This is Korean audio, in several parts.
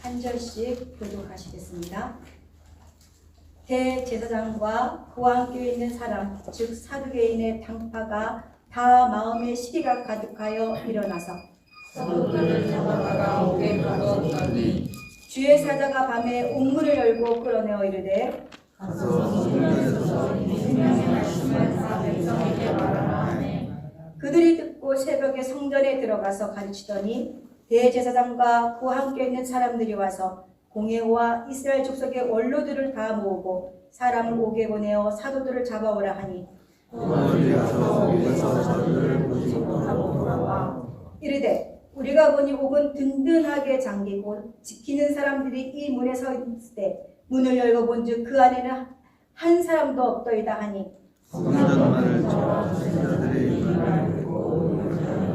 한 절씩 교독하시겠습니다. 대제사장과 그와 함께 있는 사람 즉 사두개인의 당파가 다 마음에 시기가 가득하여 일어나서 사도들을 잡아다가 옥에 가두었더니 주의 사자가 밤에 옥문을 열고 끌어내어 이르되 가서 성문에 서서 이 생명의 말씀을 다 백성에게 말하라 하네. 그들이 듣고 새벽에 성전에 들어가서 가르치더니 대제사장과 그와 함께 있는 사람들이 와서 공회와 이스라엘 족속의 원로들을 다 모으고 사람을 옥에 보내어 사도들을 잡아오라 하니 그들이 가서 옥에서 사도들을 모시고 하고 돌아와 이르되 우리가 보니 옥은 든든하게 잠기고 지키는 사람들이 이 문에 서 있을 때 문을 열고 본즉 그 안에는 한 사람도 없더이다 하니 성전만을 쳐 제자들의 입을 닫고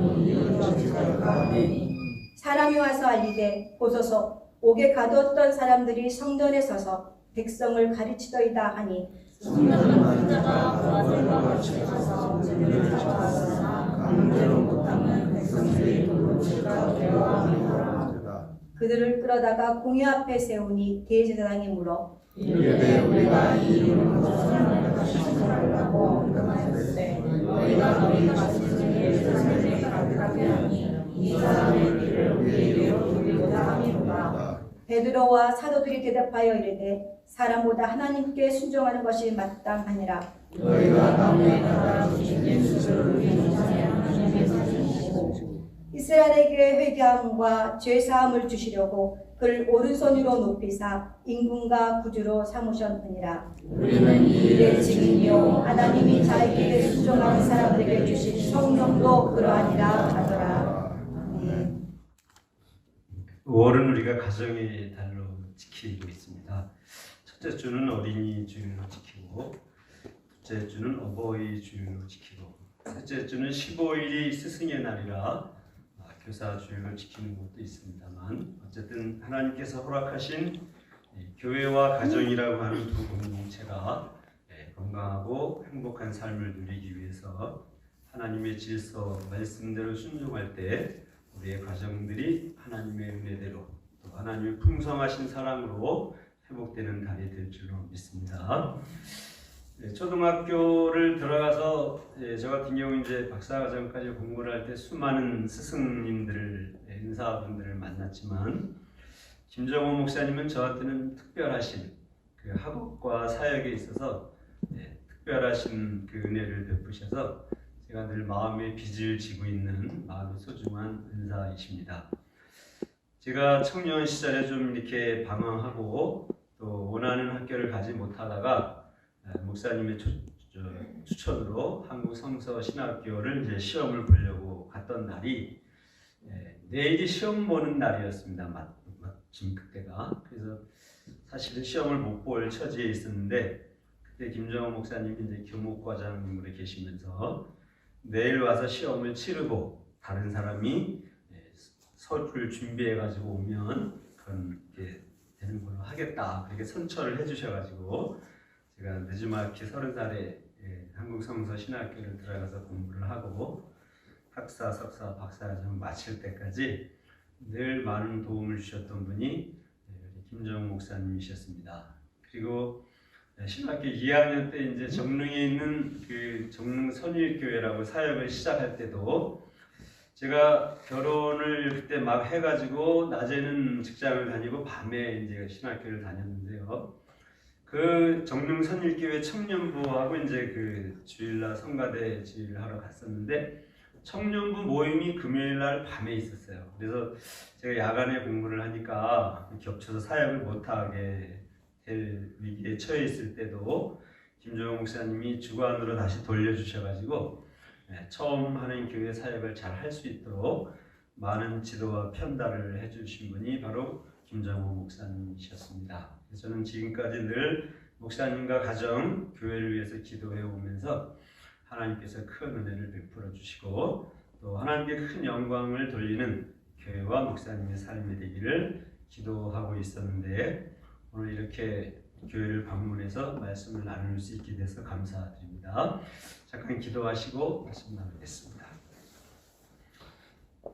문을 지키다가 하니 사람이 와서 알리되 보소서 옥에 가두었던 사람들이 성전에 서서 백성을 가르치더이다 하니 성전은 환자가 부하들과 같이 가서 문을 잡았으나 강제로 못하면 백성들이 돌로 칠까 두려워하노라. 그들을 끌어다가 공회 앞에 세우니 대제사장이 물어 이르되 우리가 이 이름으로 선을 다시 하려고 언급하였으되 너희가 너희 가슴을 예루살렘에 가득하게 하니 이 사람의 길을 우리에게로 돌리고자 함이로다. 베드로와 사도들이 대답하여 이르되 사람보다 하나님께 순종하는 것이 마땅하니라. 너희가 나무에 달아 주신 예수를 우리 조상의 하나님께 주시고 이스라엘에게 회개함과 죄사함을 주시려고 그를 오른손으로 높이사 임금과 구주로 삼으셨느니라. 우리는 이 일의 증인이요 하나님이 자기에게 순종하는 사람들에게 주신 성령도 그러하니라 하더라. 아멘. 5월은 우리가 가정의 달로 지키고 있습니다. 첫째 주는 어린이 주일로 지키고, 둘째 주는 어버이 주일로 지키고, 셋째 주는 15일이 스승의 날이라 교사 주일로 지키는 것도 있습니다만, 어쨌든 하나님께서 허락하신 교회와 가정이라고 하는 두 공동체가 건강하고 행복한 삶을 누리기 위해서 하나님의 질서, 말씀대로 순종할 때 우리의 가정들이 하나님의 은혜대로 또 하나님의 풍성하신 사랑으로 회복되는 달이 될 줄로 믿습니다. 초등학교를 들어가서 저 같은 경우 이제 박사과정까지 공부를 할 때 수많은 스승님들, 은사분들을 만났지만 김정호 목사님은 저한테는 특별하신 그 학업과 사역에 있어서 특별하신 그 은혜를 베푸셔서 제가 늘 마음의 빚을 지고 있는 마음이 소중한 은사이십니다. 제가 청년 시절에 좀 이렇게 방황하고 또 원하는 학교를 가지 못하다가 목사님의 추천으로 한국성서신학교를 이제 시험을 보려고 갔던 날이 내일이 시험 보는 날이었습니다. 마침 그때가. 그래서 사실은 시험을 못 볼 처지에 있었는데 그때 김정호 목사님이 이제 교목과장님으로 계시면서 내일 와서 시험을 치르고 다른 사람이 서류를 준비해 가지고 오면 그렇게 되는 걸로 하겠다 그렇게 선처를 해주셔가지고 제가 늦지막히 30살에 한국성서신학교를 들어가서 공부를 하고 학사, 석사, 박사과정 마칠 때까지 늘 많은 도움을 주셨던 분이 김정우 목사님이셨습니다. 그리고 신학교 2학년 때 이제 정릉에 있는 그 정릉 선일교회라고 사역을 시작할 때도 제가 결혼을 그때 막 해가지고 낮에는 직장을 다니고 밤에 이제 신학교를 다녔는데요. 그 정릉 선일교회 청년부하고 이제 그 주일날 성가대 주일을 하러 갔었는데 청년부 모임이 금요일날 밤에 있었어요. 그래서 제가 야간에 공부를 하니까 겹쳐서 사역을 못하게 될 위기에 처해 있을 때도 김정호 목사님이 주관으로 다시 돌려주셔가지고 처음 하는 교회 사역을 잘 할 수 있도록 많은 지도와 편달을 해주신 분이 바로 김정호 목사님이셨습니다. 저는 지금까지 늘 목사님과 가정, 교회를 위해서 기도해 오면서 하나님께서 큰 은혜를 베풀어 주시고 또 하나님께 큰 영광을 돌리는 교회와 목사님의 삶이 되기를 기도하고 있었는데 오늘 이렇게 교회를 방문해서 말씀을 나눌 수 있게 돼서 감사드립니다. 잠깐 기도하시고 말씀 나누겠습니다.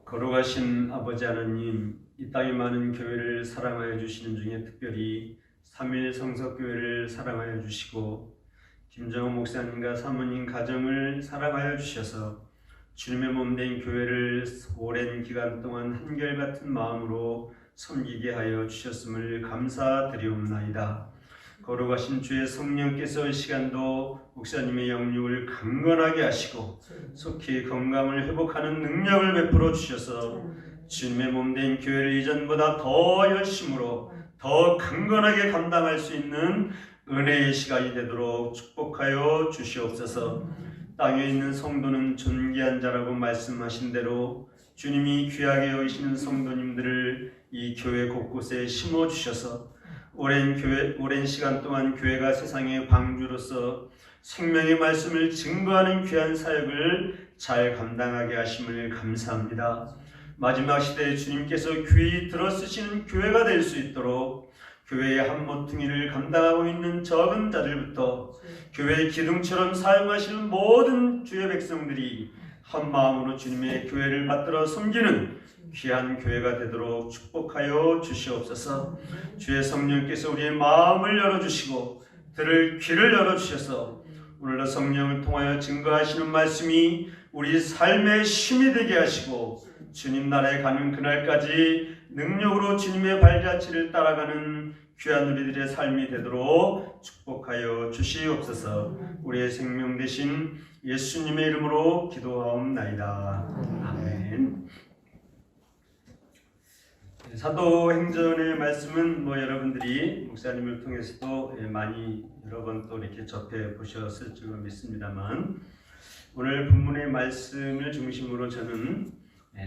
거룩하신 아버지 하나님, 이 땅에 많은 교회를 사랑하여 주시는 중에 특별히 3일 성석교회를 사랑하여 주시고 김정은 목사님과 사모님 가정을 사랑하여 주셔서 주님의 몸된 교회를 오랜 기간 동안 한결같은 마음으로 섬기게 하여 주셨음을 감사드리옵나이다. 거룩하신 주의 성령께서 이 시간도 목사님의 영육을 강건하게 하시고 속히 건강을 회복하는 능력을 베풀어 주셔서 주님의 몸된 교회를 이전보다 더 열심으로 더 강건하게 감당할 수 있는 은혜의 시간이 되도록 축복하여 주시옵소서. 땅에 있는 성도는 존귀한 자라고 말씀하신 대로 주님이 귀하게 여기시는 성도님들을 이 교회 곳곳에 심어주셔서 오랜 시간 동안 교회가 세상의 방주로서 생명의 말씀을 증거하는 귀한 사역을 잘 감당하게 하심을 감사합니다. 마지막 시대에 주님께서 귀히 들어쓰시는 교회가 될 수 있도록 교회의 한 모퉁이를 감당하고 있는 적은 자들부터 교회의 기둥처럼 사용하시는 모든 주의 백성들이 한 마음으로 주님의 교회를 받들어 섬기는 귀한 교회가 되도록 축복하여 주시옵소서. 주의 성령께서 우리의 마음을 열어주시고 들을 귀를 열어주셔서 오늘도 성령을 통하여 증거하시는 말씀이 우리 삶의 힘이 되게 하시고 주님 나라에 가는 그날까지 능력으로 주님의 발자취를 따라가는 귀한 우리들의 삶이 되도록 축복하여 주시옵소서. 우리의 생명 되신 예수님의 이름으로 기도하옵나이다. 아멘. 사도행전의 말씀은 여러분들이 목사님을 통해서도 많이 여러 번 또 이렇게 접해 보셨을 줄 믿습니다만, 오늘 본문의 말씀을 중심으로 저는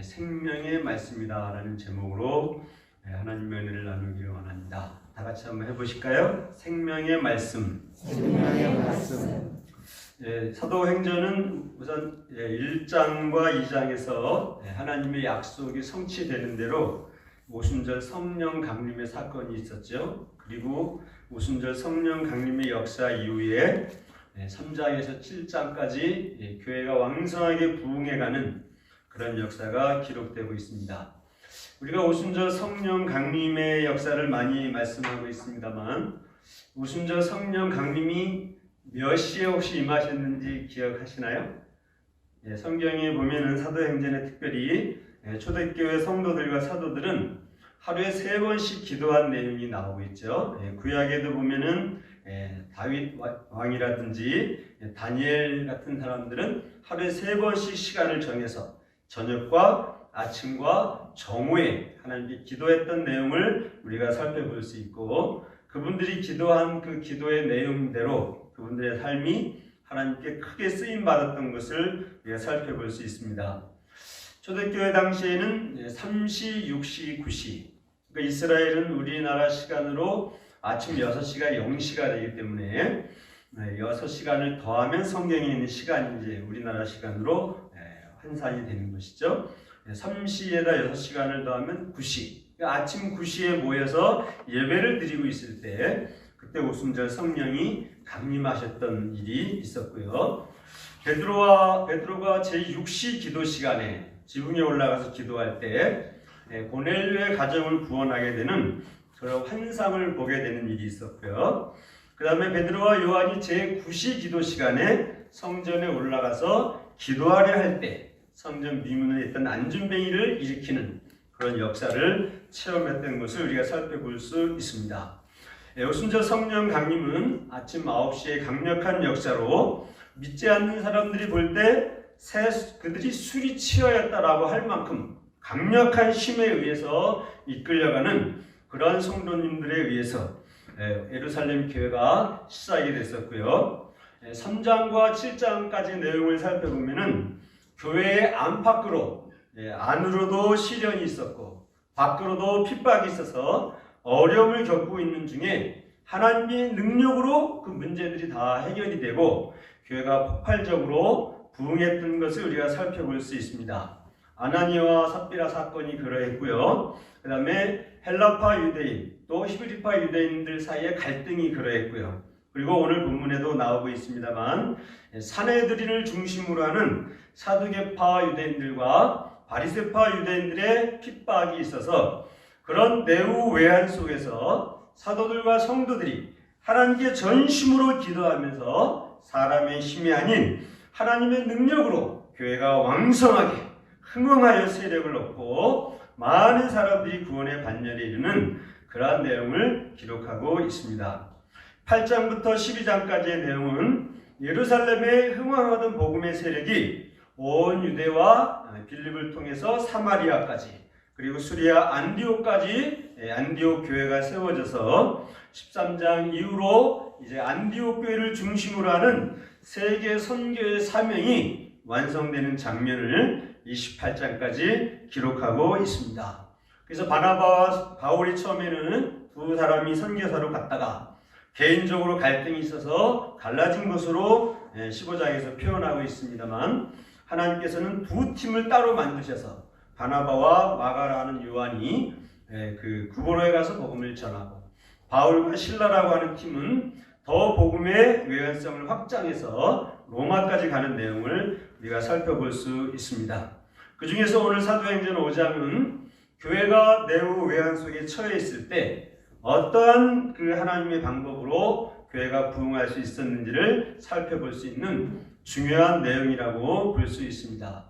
생명의 말씀이다라는 제목으로 하나님의 은혜를 나누기를 원합니다. 다 같이 한번 해보실까요? 생명의 말씀. 생명의 말씀. 사도행전은 우선 1장과 2장에서 하나님의 약속이 성취되는 대로 오순절 성령 강림의 사건이 있었죠. 그리고 오순절 성령 강림의 역사 이후에 3장에서 7장까지 교회가 왕성하게 부흥해가는 그런 역사가 기록되고 있습니다. 우리가 오순절 성령 강림의 역사를 많이 말씀하고 있습니다만, 오순절 성령 강림이 몇 시에 혹시 임하셨는지 기억하시나요? 성경에 보면은 사도행전에 특별히 초대교회 성도들과 사도들은 하루에 3번씩 기도한 내용이 나오고 있죠. 구약에도 보면은 다윗 왕이라든지 다니엘 같은 사람들은 하루에 3번씩 시간을 정해서 저녁과 아침과 정오에 하나님께 기도했던 내용을 우리가 살펴볼 수 있고, 그분들이 기도한 그 기도의 내용대로 그분들의 삶이 하나님께 크게 쓰임받았던 것을 우리가 살펴볼 수 있습니다. 초대교회 당시에는 3시, 6시, 9시, 그러니까 이스라엘은 우리나라 시간으로 아침 6시가 0시가 되기 때문에 6시간을 더하면 성경에 있는 시간이 이제 우리나라 시간으로 환산이 되는 것이죠. 3시에다 6시간을 더하면 9시, 그러니까 아침 9시에 모여서 예배를 드리고 있을 때 그때 오순절 성령이 강림하셨던 일이 있었고요. 베드로가 제6시 기도 시간에 지붕에 올라가서 기도할 때 고넬료의 가정을 구원하게 되는 그런 환상을 보게 되는 일이 있었고요. 그 다음에 베드로와 요한이 제9시 기도 시간에 성전에 올라가서 기도하려 할 때 성전 미문에 있던 안준뱅이를 일으키는 그런 역사를 체험했던 것을 우리가 살펴볼 수 있습니다. 오순절 성령 강림은 아침 9시에 강력한 역사로 믿지 않는 사람들이 볼 때 그들이 술이 취하였다라고 할 만큼 강력한 힘에 의해서 이끌려가는 그러한 성도님들에 의해서 예루살렘 교회가 시작이 됐었고요. 3장과 7장까지 내용을 살펴보면은 교회의 안팎으로 안으로도 시련이 있었고 밖으로도 핍박이 있어서 어려움을 겪고 있는 중에 하나님의 능력으로 그 문제들이 다 해결이 되고 교회가 폭발적으로 부흥했던 것을 우리가 살펴볼 수 있습니다. 아나니아와 삽비라 사건이 그러했고요. 그 다음에 헬라파 유대인 또 히브리파 유대인들 사이의 갈등이 그러했고요. 그리고 오늘 본문에도 나오고 있습니다만 사내들인을 중심으로 하는 사두개파 유대인들과 바리새파 유대인들의 핍박이 있어서 그런 내후 외환 속에서 사도들과 성도들이 하나님께 전심으로 기도하면서 사람의 힘이 아닌 하나님의 능력으로 교회가 왕성하게 흥왕하여 세력을 얻고 많은 사람들이 구원의 반열에 이르는 그러한 내용을 기록하고 있습니다. 8장부터 12장까지의 내용은 예루살렘에 흥왕하던 복음의 세력이 온 유대와 빌립을 통해서 사마리아까지 그리고 수리아 안디옥까지 안디옥 교회가 세워져서 13장 이후로 이제 안디옥 교회를 중심으로 하는 세계 선교의 사명이 완성되는 장면을 28장까지 기록하고 있습니다. 그래서 바나바와 바울이 처음에는 두 사람이 선교사로 갔다가 개인적으로 갈등이 있어서 갈라진 것으로 15장에서 표현하고 있습니다만 하나님께서는 두 팀을 따로 만드셔서 바나바와 마가라는 요한이 그 구보로에 가서 복음을 전하고 바울과 실라라고 하는 팀은 더 복음의 외연성을 확장해서 로마까지 가는 내용을 우리가 살펴볼 수 있습니다. 그 중에서 오늘 사도행전 5장은 교회가 내후 외환 속에 처해 있을 때 어떠한 그 하나님의 방법으로 교회가 부흥할 수 있었는지를 살펴볼 수 있는 중요한 내용이라고 볼 수 있습니다.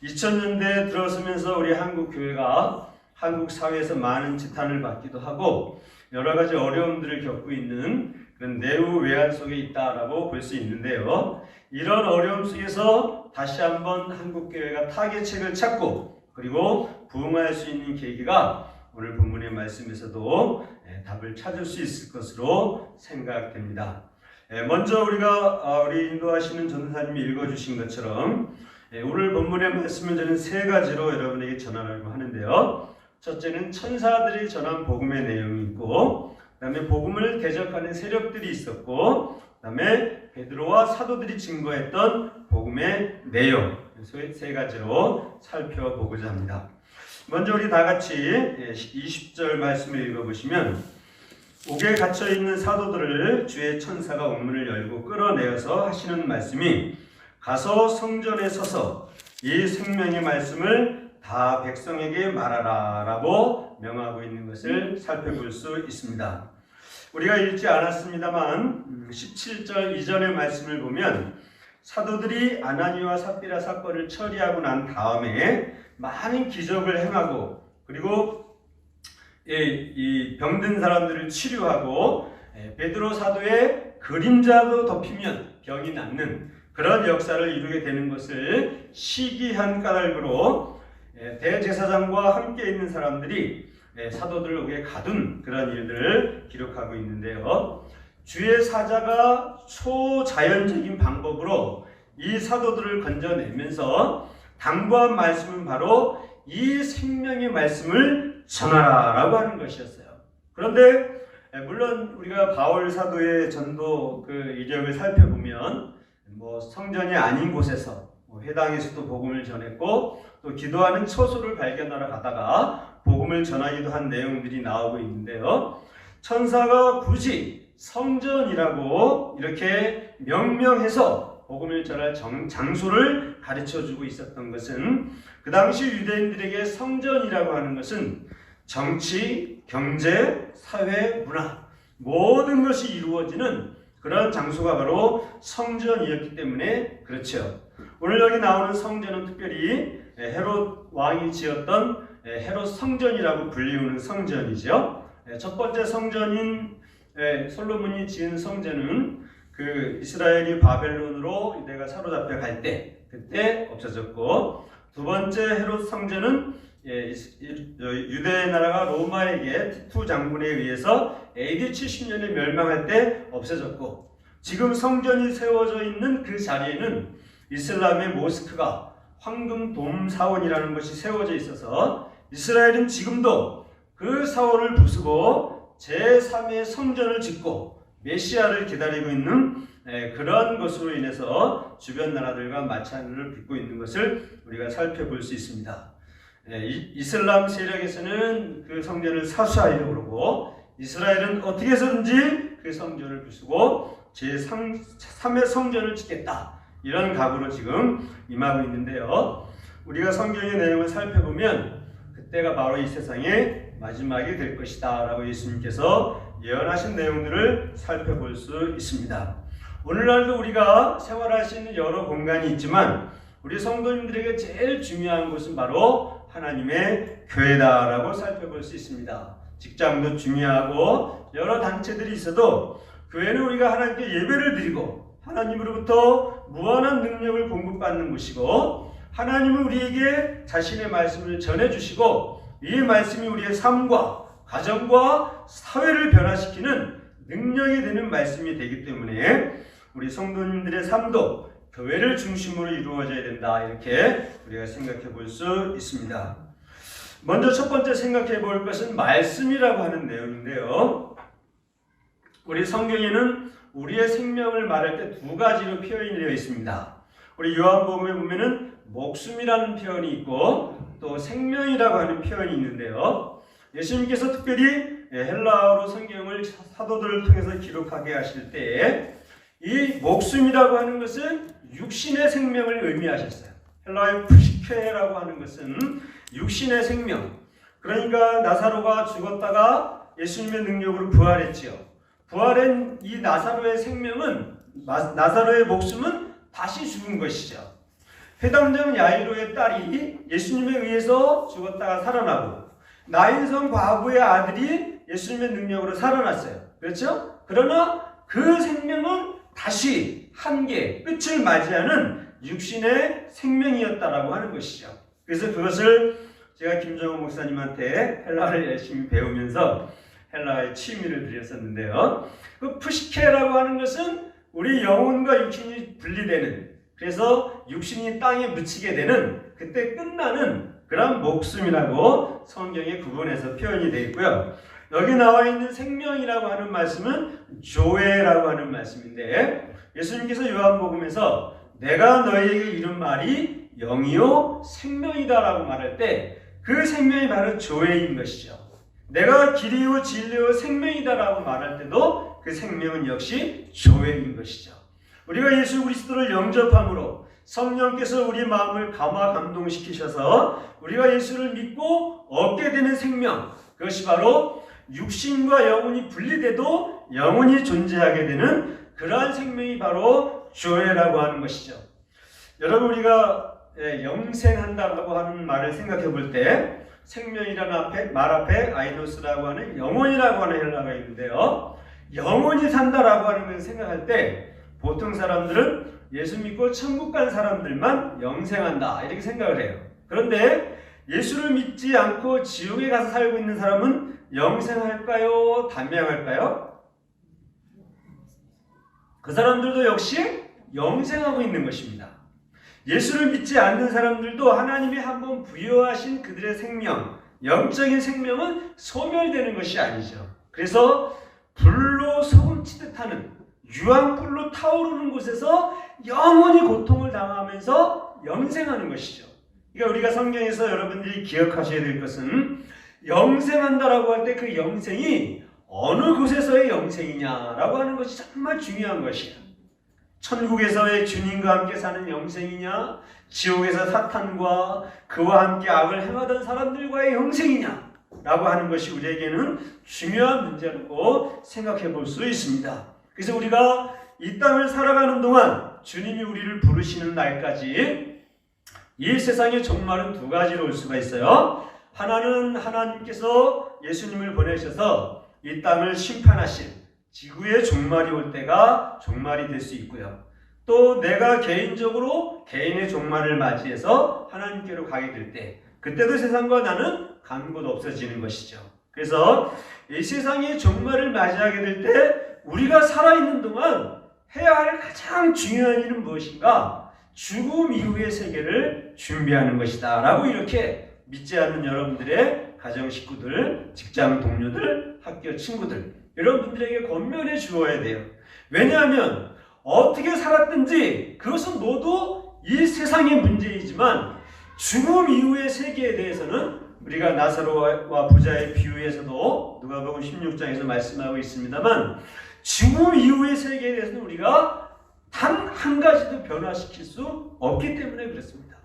2000년대에 들어서면서 우리 한국 교회가 한국 사회에서 많은 지탄을 받기도 하고 여러 가지 어려움들을 겪고 있는 그런 내후 외환 속에 있다라고 볼 수 있는데요. 이런 어려움 속에서 다시 한번 한국 교회가 타겟책을 찾고 그리고 부흥할 수 있는 계기가 오늘 본문의 말씀에서도 답을 찾을 수 있을 것으로 생각됩니다. 먼저 우리 인도하시는 전도사님이 읽어주신 것처럼 오늘 본문의 말씀을 저는 세 가지로 여러분에게 전하려고 하는데요. 첫째는 천사들이 전한 복음의 내용이 있고, 그 다음에 복음을 대적하는 세력들이 있었고, 그 다음에 베드로와 사도들이 증거했던 복음의 내용, 세 가지로 살펴보고자 합니다. 먼저 우리 다 같이 20절 말씀을 읽어보시면, 옥에 갇혀있는 사도들을 주의 천사가 옥문을 열고 끌어내어서 하시는 말씀이 가서 성전에 서서 이 생명의 말씀을 다 백성에게 말하라 라고 명하고 있는 것을 살펴볼 수 있습니다. 우리가 읽지 않았습니다만 17절 이전의 말씀을 보면 사도들이 아나니와 삽비라 사건을 처리하고 난 다음에 많은 기적을 행하고 그리고 이 병든 사람들을 치료하고 베드로 사도의 그림자도 덮이면 병이 낫는 그런 역사를 이루게 되는 것을 시기한 까닭으로 대제사장과 함께 있는 사람들이 사도들을 옥에 가둔 그런 일들을 기록하고 있는데요. 주의 사자가 초자연적인 방법으로 이 사도들을 건져내면서 당부한 말씀은 바로 이 생명의 말씀을 전하라라고 하는 것이었어요. 그런데 물론 우리가 바울 사도의 전도 그 이력을 살펴보면 성전이 아닌 곳에서 회당에서도 복음을 전했고 또 기도하는 처소를 발견하러 가다가 복음을 전하기도 한 내용들이 나오고 있는데요. 천사가 굳이 성전이라고 이렇게 명명해서 복음을 전할 장소를 가르쳐주고 있었던 것은 그 당시 유대인들에게 성전이라고 하는 것은 정치, 경제, 사회, 문화 모든 것이 이루어지는 그런 장소가 바로 성전이었기 때문에 그렇죠. 오늘 여기 나오는 성전은 특별히 헤롯 왕이 지었던 헤롯 성전이라고 불리우는 성전이죠. 첫 번째 성전인 솔로몬이 지은 성전은 그 이스라엘이 바벨론으로 유대가 사로잡혀 갈 때 그때 없어졌고, 두 번째 헤롯 성전은 유대 나라가 로마에게 티투 장군에 의해서 AD 70년에 멸망할 때 없어졌고, 지금 성전이 세워져 있는 그 자리에는 이슬람의 모스크가 황금 돔 사원이라는 것이 세워져 있어서 이스라엘은 지금도 그 사원을 부수고 제3의 성전을 짓고 메시아를 기다리고 있는 그런 것으로 인해서 주변 나라들과 마찰을 빚고 있는 것을 우리가 살펴볼 수 있습니다. 이슬람 세력에서는 그 성전을 사수하려고 그러고, 이스라엘은 어떻게 해서든지 그 성전을 부수고 제3의 성전을 짓겠다, 이런 각오로 지금 임하고 있는데요. 우리가 성경의 내용을 살펴보면 그때가 바로 이 세상의 마지막이 될 것이다 라고 예수님께서 예언하신 내용들을 살펴볼 수 있습니다. 오늘날도 우리가 생활할 수 있는 여러 공간이 있지만 우리 성도님들에게 제일 중요한 곳은 바로 하나님의 교회다라고 살펴볼 수 있습니다. 직장도 중요하고 여러 단체들이 있어도 교회는 우리가 하나님께 예배를 드리고 하나님으로부터 무한한 능력을 공급받는 곳이고 하나님은 우리에게 자신의 말씀을 전해주시고 이 말씀이 우리의 삶과 가정과 사회를 변화시키는 능력이 되는 말씀이 되기 때문에 우리 성도님들의 삶도 교회를 중심으로 이루어져야 된다 이렇게 우리가 생각해 볼 수 있습니다. 먼저 첫 번째 생각해 볼 것은 말씀이라고 하는 내용인데요. 우리 성경에는 우리의 생명을 말할 때 두 가지로 표현이 되어 있습니다. 우리 요한복음에 보면은 목숨이라는 표현이 있고 또 생명이라고 하는 표현이 있는데요. 예수님께서 특별히 헬라어로 성경을 사도들을 통해서 기록하게 하실 때 이 목숨이라고 하는 것은 육신의 생명을 의미하셨어요. 헬라어의 푸시케라고 하는 것은 육신의 생명. 그러니까 나사로가 죽었다가 예수님의 능력으로 부활했지요. 부활한 이 나사로의 생명은 나사로의 목숨은 다시 죽은 것이죠. 회당장 야이로의 딸이 예수님에 의해서 죽었다가 살아나고 나인성 과부의 아들이 예수님의 능력으로 살아났어요. 그렇죠? 그러나 그 생명은 다시 한계, 끝을 맞이하는 육신의 생명이었다라고 하는 것이죠. 그래서 그것을 제가 김정호 목사님한테 헬라어를 열심히 배우면서 헬라어의 취미를 드렸었는데요. 그 푸시케라고 하는 것은 우리 영혼과 육신이 분리되는, 그래서 육신이 땅에 묻히게 되는 그때 끝나는 그런 목숨이라고 성경에 구분해서 표현이 되어 있고요. 여기 나와 있는 생명이라고 하는 말씀은 조회라고 하는 말씀인데 예수님께서 요한복음에서 내가 너희에게 이른 말이 영이요 생명이다라고 말할 때 그 생명이 바로 조회인 것이죠. 내가 길이요 진리요 생명이다라고 말할 때도 그 생명은 역시 조회인 것이죠. 우리가 예수 그리스도를 영접함으로 성령께서 우리 마음을 감화 감동시키셔서 우리가 예수를 믿고 얻게 되는 생명, 그것이 바로 육신과 영혼이 분리돼도 영혼이 존재하게 되는 그러한 생명이 바로 조회라고 하는 것이죠. 여러분 우리가 영생한다라고 하는 말을 생각해 볼 때 생명이라는 말 앞에 아이노스라고 하는 영혼이라고 하는 헬라어가 있는데요. 영혼이 산다라고 하는 걸 생각할 때 보통 사람들은 예수 믿고 천국 간 사람들만 영생한다 이렇게 생각을 해요. 그런데 예수를 믿지 않고 지옥에 가서 살고 있는 사람은 영생할까요? 단명할까요? 그 사람들도 역시 영생하고 있는 것입니다. 예수를 믿지 않는 사람들도 하나님이 한번 부여하신 그들의 생명, 영적인 생명은 소멸되는 것이 아니죠. 그래서 불로 소금치듯 하는 유황불로 타오르는 곳에서 영원히 고통을 당하면서 영생하는 것이죠. 그러니까 우리가 성경에서 여러분들이 기억하셔야 될 것은 영생한다라고 할 때 그 영생이 어느 곳에서의 영생이냐라고 하는 것이 정말 중요한 것이에요. 천국에서의 주님과 함께 사는 영생이냐, 지옥에서 사탄과 그와 함께 악을 행하던 사람들과의 영생이냐 라고 하는 것이 우리에게는 중요한 문제라고 생각해 볼 수 있습니다. 그래서 우리가 이 땅을 살아가는 동안 주님이 우리를 부르시는 날까지 이 세상의 종말은 두 가지로 올 수가 있어요. 하나는 하나님께서 예수님을 보내셔서 이 땅을 심판하실 지구의 종말이 올 때가 종말이 될 수 있고요. 또 내가 개인적으로 개인의 종말을 맞이해서 하나님께로 가게 될 때 그때도 세상과 나는 가는 곳 없어지는 것이죠. 그래서 이 세상의 종말을 맞이하게 될 때 우리가 살아있는 동안 해야 할 가장 중요한 일은 무엇인가? 죽음 이후의 세계를 준비하는 것이다 라고 이렇게 믿지 않는 여러분들의 가정 식구들, 직장 동료들, 학교 친구들 이런 분들에게 권면해 주어야 돼요. 왜냐하면 어떻게 살았든지 그것은 모두 이 세상의 문제이지만 죽음 이후의 세계에 대해서는 우리가 나사로와 부자의 비유에서도 누가복음 16장에서 말씀하고 있습니다만 죽음 이후의 세계에 대해서는 우리가 단 한 가지도 변화시킬 수 없기 때문에 그렇습니다.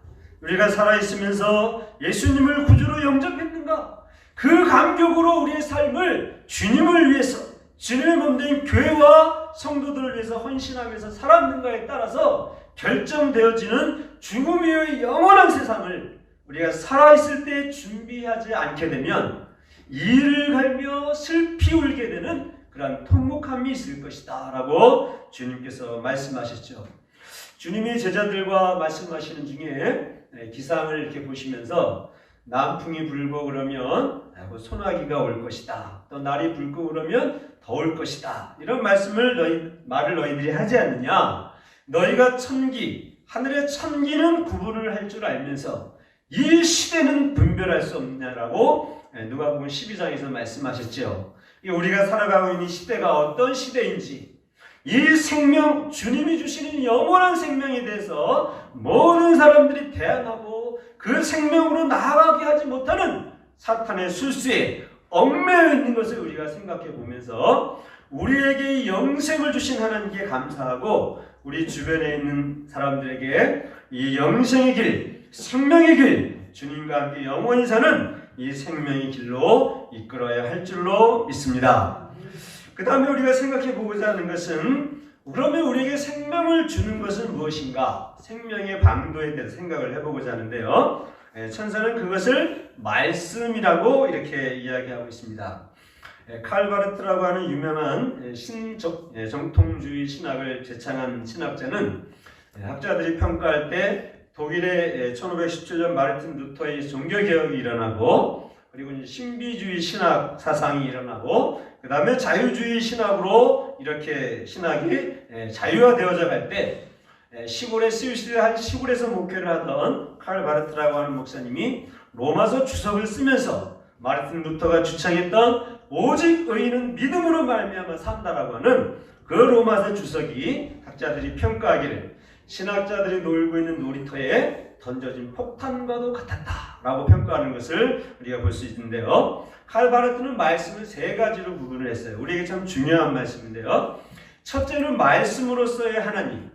우리가 살아있으면서 예수님을 구주로 영접했는가? 그 감격으로 우리의 삶을 주님을 위해서, 주님의 몸된 교회와 성도들을 위해서 헌신하면서 살았는가에 따라서 결정되어지는 죽음 이후의 영원한 세상을 우리가 살아있을 때 준비하지 않게 되면 이를 갈며 슬피 울게 되는 그러한 통곡함이 있을 것이다 라고 주님께서 말씀하셨죠. 주님이 제자들과 말씀하시는 중에 기상을 이렇게 보시면서 남풍이 불고 그러면 소나기가 올 것이다. 또 날이 붉고 그러면 더울 것이다. 이런 말을 너희들이 하지 않느냐. 너희가 천기, 하늘의 천기는 구분을 할 줄 알면서 이 시대는 분별할 수 없느냐라고 누가복음 12장에서 말씀하셨죠. 우리가 살아가고 있는 시대가 어떤 시대인지, 이 생명, 주님이 주시는 영원한 생명에 대해서 모든 사람들이 대항하고 그 생명으로 나아가게 하지 못하는 사탄의 술수에 얽매여 있는 것을 우리가 생각해 보면서 우리에게 영생을 주신 하나님께 감사하고 우리 주변에 있는 사람들에게 이 영생의 길, 생명의 길, 주님과 함께 영원히 사는 이 생명의 길로 이끌어야 할 줄로 믿습니다. 그 다음에 우리가 생각해 보고자 하는 것은, 그러면 우리에게 생명을 주는 것은 무엇인가? 생명의 방도에 대해서 생각을 해보고자 하는데요. 천사는 그것을 말씀이라고 이렇게 이야기하고 있습니다. 칼 바르트라고 하는 유명한 정통주의 신학을 제창한 신학자는 학자들이 평가할 때 독일의 1517년 마르틴 루터의 종교개혁이 일어나고, 그리고 이제 신비주의 신학 사상이 일어나고, 그 다음에 자유주의 신학으로 이렇게 신학이 자유화되어져 갈 때 시골에서 목회를 하던 칼 바르트라고 하는 목사님이 로마서 주석을 쓰면서 마르틴 루터가 주창했던 오직 의인은 믿음으로 말미암아 산다라고 하는 그 로마서 주석이 학자들이 평가하기를 신학자들이 놀고 있는 놀이터에 던져진 폭탄과도 같았다라고 평가하는 것을 우리가 볼 수 있는데요. 칼 바르트는 말씀을 세 가지로 구분을 했어요. 우리에게 참 중요한 말씀인데요. 첫째는 말씀으로서의 하나님.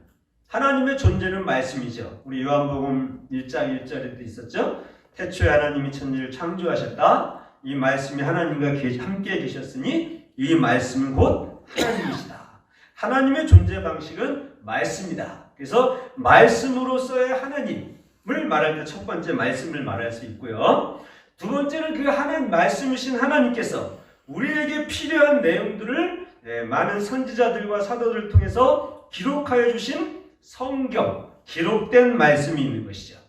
하나님의 존재는 말씀이죠. 우리 요한복음 1장 1절에도 있었죠. 태초에 하나님이 천지를 창조하셨다. 이 말씀이 하나님과 함께 계셨으니 이 말씀은 곧 하나님이시다. 하나님의 존재 방식은 말씀이다. 그래서 말씀으로서의 하나님을 말할 때 첫 번째 말씀을 말할 수 있고요. 두 번째는 그 하나님, 말씀이신 하나님께서 우리에게 필요한 내용들을 많은 선지자들과 사도들을 통해서 기록하여 주신 성경, 기록된 말씀이 있는 것이죠.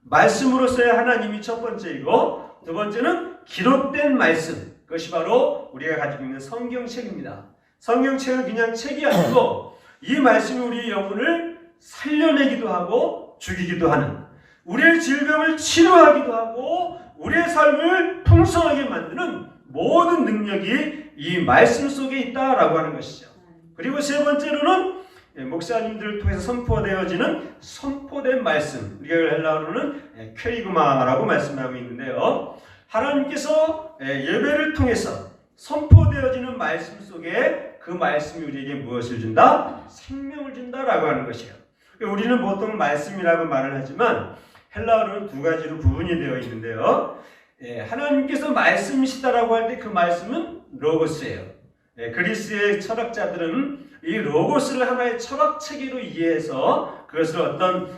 말씀으로서의 하나님이 첫 번째이고, 두 번째는 기록된 말씀, 그것이 바로 우리가 가지고 있는 성경책입니다. 성경책은 그냥 책이 아니고 이 말씀이 우리의 영혼을 살려내기도 하고 죽이기도 하는, 우리의 질병을 치료하기도 하고 우리의 삶을 풍성하게 만드는 모든 능력이 이 말씀 속에 있다라고 하는 것이죠. 그리고 세 번째로는 목사님들을 통해서 선포되어지는 선포된 말씀, 우리가 헬라어로는 퀘리그마라고 말씀하고 있는데요. 하나님께서 예배를 통해서 선포되어지는 말씀 속에 그 말씀이 우리에게 무엇을 준다? 생명을 준다라고 하는 것이에요. 우리는 보통 말씀이라고 말을 하지만 헬라어로는 두 가지로 구분이 되어 있는데요. 하나님께서 말씀이시다라고 할 때 그 말씀은 로고스예요. 그리스의 철학자들은 이 로고스를 하나의 철학 체계로 이해해서 그것을 어떤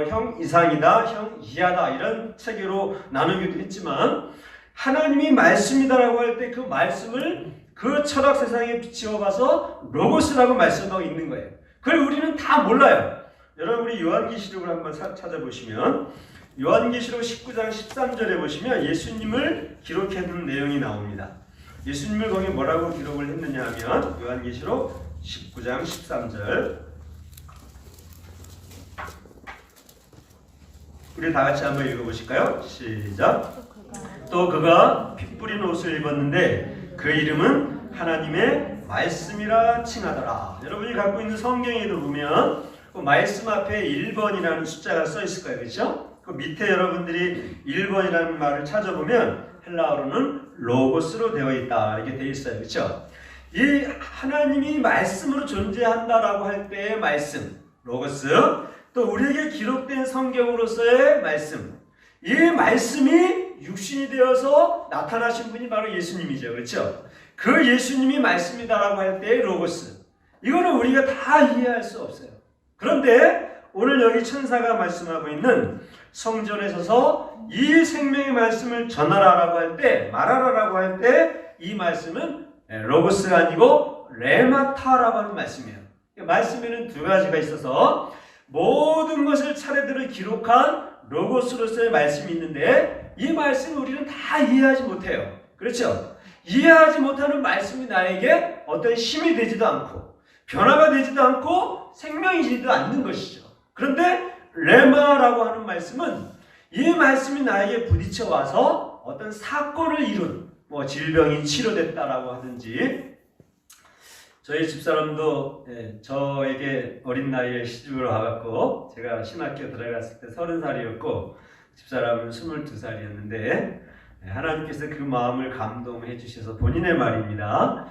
형 이상이다, 형 이하다 이런 체계로 나누기도 했지만, 하나님이 말씀이다라고 할 때 그 말씀을 그 철학 세상에 비추어봐서 로고스라고 말씀하고 있는 거예요. 그걸 우리는 다 몰라요. 여러분, 우리 요한계시록을 한번 찾아보시면 요한계시록 19장 13절에 보시면 예수님을 기록해둔 내용이 나옵니다. 예수님을 거기 뭐라고 기록을 했느냐 하면 요한계시록 19장 13절, 우리 다 같이 한번 읽어보실까요? 시작. 또 그가 피 뿌린 옷을 입었는데 그 이름은 하나님의 말씀이라 칭하더라. 여러분이 갖고 있는 성경에도 보면 그 말씀 앞에 1번이라는 숫자가 써 있을 거예요. 그렇죠? 그 밑에 여러분들이 1번이라는 말을 찾아보면 헬라어로는 로고스로 되어 있다 이렇게 되어 있어요. 그렇죠? 이 하나님이 말씀으로 존재한다라고 할 때의 말씀, 로고스, 또 우리에게 기록된 성경으로서의 말씀, 이 말씀이 육신이 되어서 나타나신 분이 바로 예수님이죠. 그렇죠? 그 예수님이 말씀이다라고 할 때의 로고스, 이거는 우리가 다 이해할 수 없어요. 그런데 오늘 여기 천사가 말씀하고 있는 성전에 서서 이 생명의 말씀을 전하라라고 할 때, 말하라라고 할 때 이 말씀은 로고스가 아니고 레마타라고 하는 말씀이에요. 말씀에는 두 가지가 있어서 모든 것을 차례대로 기록한 로고스로서의 말씀이 있는데, 이 말씀을 우리는 다 이해하지 못해요. 그렇죠? 이해하지 못하는 말씀이 나에게 어떤 힘이 되지도 않고 변화가 되지도 않고 생명이지도 않는 것이죠. 그런데 레마라고 하는 말씀은 이 말씀이 나에게 부딪혀 와서 어떤 사건을 이룬, 질병이 치료됐다라고 하든지, 저희 집사람도 저에게 어린 나이에 시집을 와갖고 제가 신학교 들어갔을 때 30살이었고 집사람은 22살이었는데 하나님께서 그 마음을 감동해 주셔서 본인의 말입니다.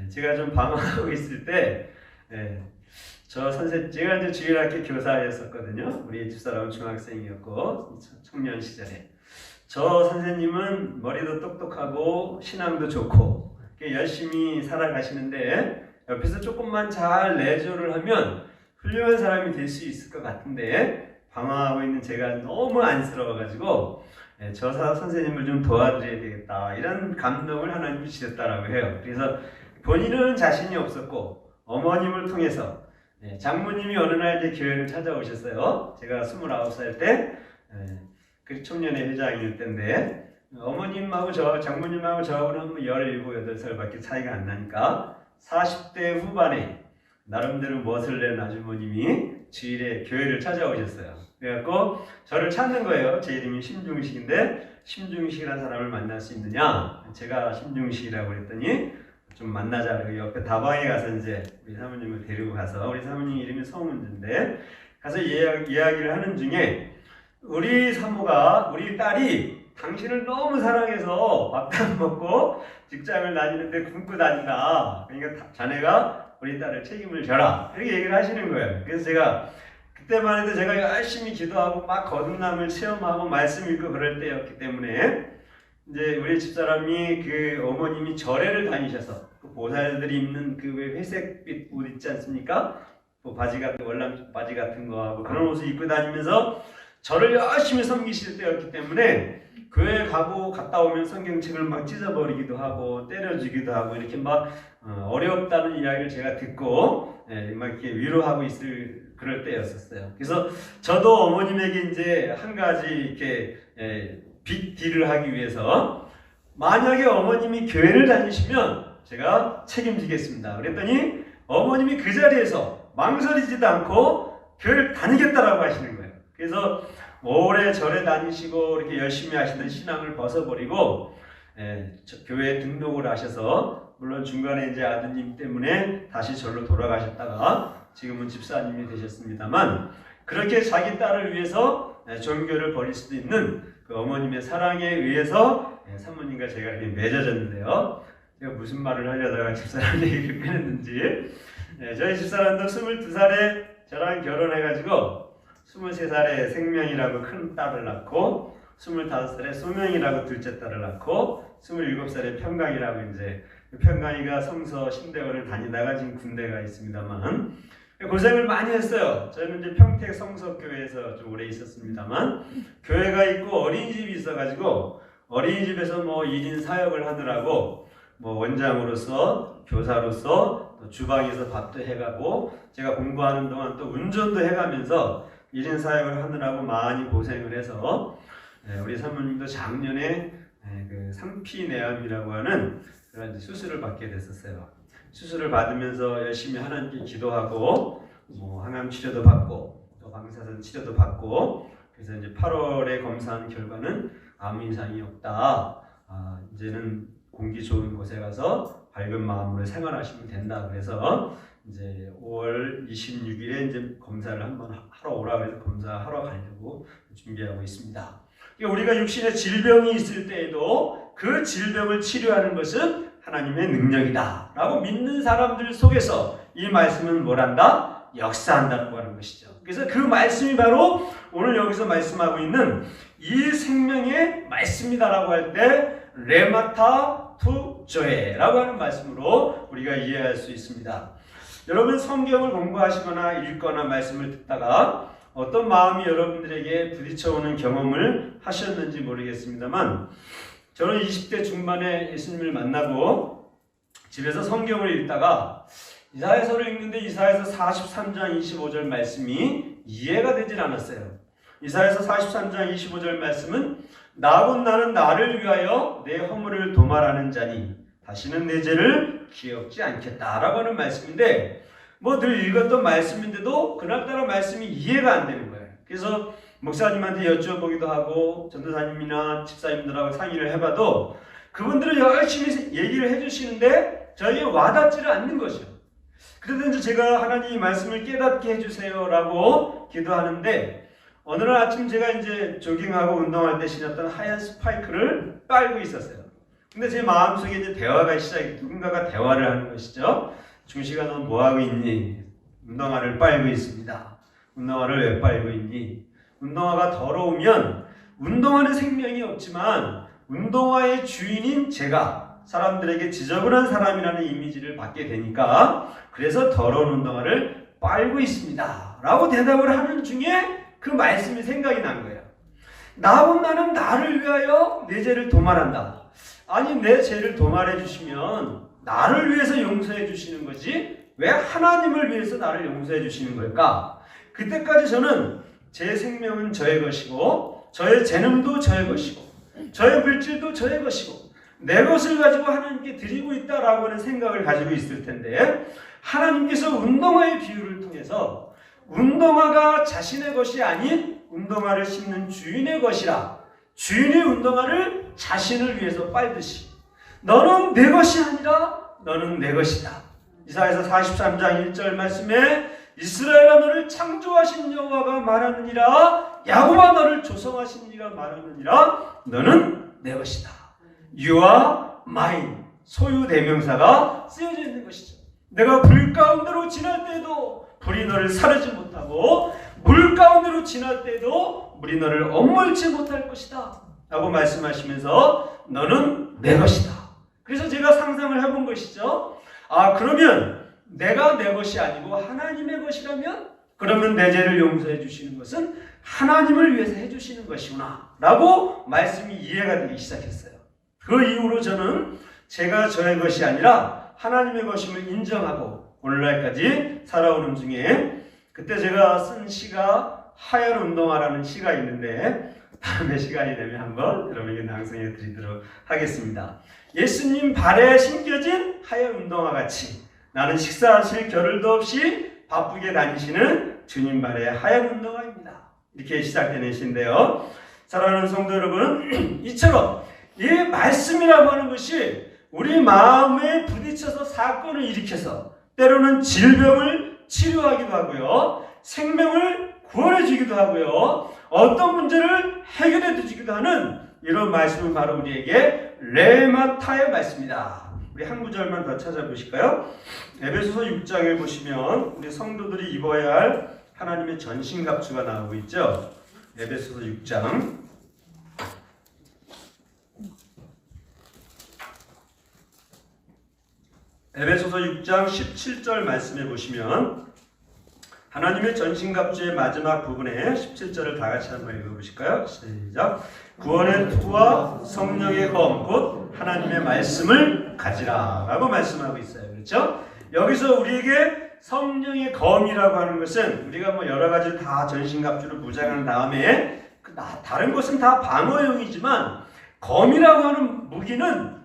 제가 좀 방황하고 있을 때 제가 이제 주일학교 교사였었거든요. 우리 집사람은 중학생이었고 청년 시절에 저 선생님은 머리도 똑똑하고 신앙도 좋고 열심히 살아가시는데 옆에서 조금만 잘 내조를 하면 훌륭한 사람이 될 수 있을 것 같은데 방황하고 있는 제가 너무 안쓰러워가지고 저 선생님을 좀 도와드려야 되겠다, 이런 감동을 하나님이 주셨다라고 해요. 그래서 본인은 자신이 없었고 어머님을 통해서 장모님이 어느 날 이제 교회를 찾아오셨어요. 제가 29살 때 그 청년회 회장일 때인데 어머님하고 장모님하고 저하고는 17, 18살밖에 차이가 안 나니까 40대 후반에 나름대로 멋을 낸 아주머님이 주일에 교회를 찾아오셨어요. 그래갖고 저를 찾는 거예요. 제 이름이 심중식인데 심중식이라는 사람을 만날 수 있느냐? 제가 심중식이라고 그랬더니 좀 만나자. 그리고 옆에 다방에 가서 이제 우리 사모님을 데리고 가서, 우리 사모님 이름이 성은주인데 가서 이야기를 하는 중에 우리 사모가, 우리 딸이 당신을 너무 사랑해서 밥도 안 먹고 직장을 다니는데 굶고 다닌다. 그러니까 자네가 우리 딸을 책임을 져라. 이렇게 얘기를 하시는 거예요. 그래서 제가 그때만 해도 제가 열심히 기도하고 막 거듭남을 체험하고 말씀 읽고 그럴 때였기 때문에 이제 우리 집사람이 그 어머님이 절에를 다니셔서 그 보살들이 입는 그 회색빛 옷 있지 않습니까? 뭐 바지 같은 월남 바지 같은 거 하고 그런 옷을 입고 다니면서 저를 열심히 섬기실 때였기 때문에 교회 가고 갔다 오면 성경책을 막 찢어버리기도 하고 때려주기도 하고 이렇게 막 어렵다는 이야기를 제가 듣고 막 이렇게 위로하고 있을 그럴 때였었어요. 그래서 저도 어머님에게 이제 한 가지 이렇게 빅 딜을 하기 위해서, 만약에 어머님이 교회를 다니시면 제가 책임지겠습니다. 그랬더니 어머님이 그 자리에서 망설이지도 않고 교회를 다니겠다라고 하시는 거예요. 그래서 오래 절에 다니시고 이렇게 열심히 하시던 신앙을 벗어버리고 교회에 등록을 하셔서, 물론 중간에 이제 아드님 때문에 다시 절로 돌아가셨다가 지금은 집사님이 되셨습니다만, 그렇게 자기 딸을 위해서 종교를 버릴 수도 있는 그 어머님의 사랑에 의해서 사모님과 제가 이렇게 맺어졌는데요. 제가 무슨 말을 하려다가 집사람 얘기를 꺼냈는지, 저희 집사람도 22살에 저랑 결혼해가지고 23살에 생명이라고 큰 딸을 낳고 25살에 소명이라고 둘째 딸을 낳고 27살에 평강이라고, 이제 평강이가 성서 신대원을 다니다가 지금 군대가 있습니다만 고생을 많이 했어요. 저는 이제 평택 성서교회에서 좀 오래 있었습니다만 교회가 있고 어린이집이 있어가지고 어린이집에서 뭐 1인 사역을 하느라고 뭐 원장으로서 교사로서 또 주방에서 밥도 해가고 제가 공부하는 동안 또 운전도 해가면서 1인 사역을 하느라고 많이 고생을 해서 우리 사모님도 작년에 그 상피내암이라고 하는 그런 수술을 받게 됐었어요. 수술을 받으면서 열심히 하나님께 기도하고 뭐 항암 치료도 받고 또 방사선 치료도 받고, 그래서 이제 8월에 검사한 결과는 아무 이상이 없다. 이제는 공기 좋은 곳에 가서 밝은 마음으로 생활하시면 된다. 그래서 이제 5월 26일에 이제 검사를 한번 하러 오라고 해서 검사하러 가려고 준비하고 있습니다. 우리가 육신에 질병이 있을 때에도 그 질병을 치료하는 것은 하나님의 능력이다 라고 믿는 사람들 속에서 이 말씀은 뭘 한다? 역사한다고 하는 것이죠. 그래서 그 말씀이 바로 오늘 여기서 말씀하고 있는 이 생명의 말씀이다라고 할 때 레마타 투 조에라고 하는 말씀으로 우리가 이해할 수 있습니다. 여러분 성경을 공부하시거나 읽거나 말씀을 듣다가 어떤 마음이 여러분들에게 부딪혀오는 경험을 하셨는지 모르겠습니다만 저는 20대 중반에 예수님을 만나고 집에서 성경을 읽다가 이사야서를 읽는데 이사야서 43장 25절 말씀이 이해가 되질 않았어요. 이사야서 43장 25절 말씀은 나곧 나는 나를 위하여 내 허물을 도말하는 자니 다시는 내 죄를 기억지 않겠다라고 하는 말씀인데 뭐 늘 읽었던 말씀인데도 그날따라 말씀이 이해가 안 되는 거예요. 그래서 목사님한테 여쭤보기도 하고 전도사님이나 집사님들하고 상의를 해봐도 그분들은 열심히 얘기를 해주시는데 저에게 와닿지를 않는 것이요. 그러든지 제가 하나님 말씀을 깨닫게 해주세요라고 기도하는데 어느 날 아침 제가 이제 조깅하고 운동할 때 신었던 하얀 스파이크를 빨고 있었어요. 근데 제 마음속에 이제 대화가 누군가가 대화를 하는 것이죠. 중식아 넌 뭐하고 있니? 운동화를 빨고 있습니다. 운동화를 왜 빨고 있니? 운동화가 더러우면 운동화는 생명이 없지만 운동화의 주인인 제가 사람들에게 지저분한 사람이라는 이미지를 받게 되니까 그래서 더러운 운동화를 빨고 있습니다 라고 대답을 하는 중에 그 말씀이 생각이 난 거예요. 나온 나는 나를 위하여 내 죄를 도말한다. 아니 내 죄를 도말해 주시면 나를 위해서 용서해 주시는 거지 왜 하나님을 위해서 나를 용서해 주시는 걸까? 그때까지 저는 제 생명은 저의 것이고 저의 재능도 저의 것이고 저의 물질도 저의 것이고 내 것을 가지고 하나님께 드리고 있다라고 하는 생각을 가지고 있을 텐데 하나님께서 운동화의 비유를 통해서 운동화가 자신의 것이 아닌 운동화를 신는 주인의 것이라 주인의 운동화를 자신을 위해서 빨듯이 너는 내 것이 아니라 너는 내 것이다. 이사야서 43장 1절 말씀에 이스라엘아 너를 창조하신 여호와가 말하느니라 야곱아 너를 조성하신 이가 말하느니라 너는 내 것이다. You are mine. 소유 대명사가 쓰여져 있는 것이죠. 내가 불 가운데로 지날 때에도 불이 너를 사르지 못하고 물 가운데로 지날 때에도 물이 너를 억물지 못할 것이다 라고 말씀하시면서 너는 내 것이다. 그래서 제가 상상을 해본 것이죠. 아 그러면 내가 내 것이 아니고 하나님의 것이라면 그러면 내 죄를 용서해 주시는 것은 하나님을 위해서 해주시는 것이구나 라고 말씀이 이해가 되기 시작했어요. 그 이후로 저는 제가 저의 것이 아니라 하나님의 것임을 인정하고 오늘날까지 살아오는 중에 그때 제가 쓴 시가 하얀 운동화라는 시가 있는데 다음에 시간이 되면 한번 여러분에게 낭송해 드리도록 하겠습니다. 예수님 발에 신겨진 하얀 운동화 같이 나는 식사하실 겨를도 없이 바쁘게 다니시는 주님 발의 하얀 운동화입니다. 이렇게 시작되는 시인데요. 사랑하는 성도 여러분, 이처럼 이 말씀이라고 하는 것이 우리 마음에 부딪혀서 사건을 일으켜서 때로는 질병을 치료하기도 하고요. 생명을 구원해 주기도 하고요. 어떤 문제를 해결해 주기도 하는 이런 말씀은 바로 우리에게 레마타의 말씀이다. 우리 한 구절만 더 찾아보실까요? 에베소서 6장을 보시면 우리 성도들이 입어야 할 하나님의 전신갑주가 나오고 있죠. 에베소서 6장 에베소서 6장 17절 말씀해 보시면 하나님의 전신갑주의 마지막 부분에 17절을 다 같이 한번 읽어보실까요? 시작. 구원의 투와 성령의 검 곧 하나님의 말씀을 가지라 라고 말씀하고 있어요. 그렇죠? 여기서 우리에게 성령의 검이라고 하는 것은 우리가 뭐 여러 가지 다 전신갑주를 무장한 다음에 다른 것은 다 방어용이지만 검이라고 하는 무기는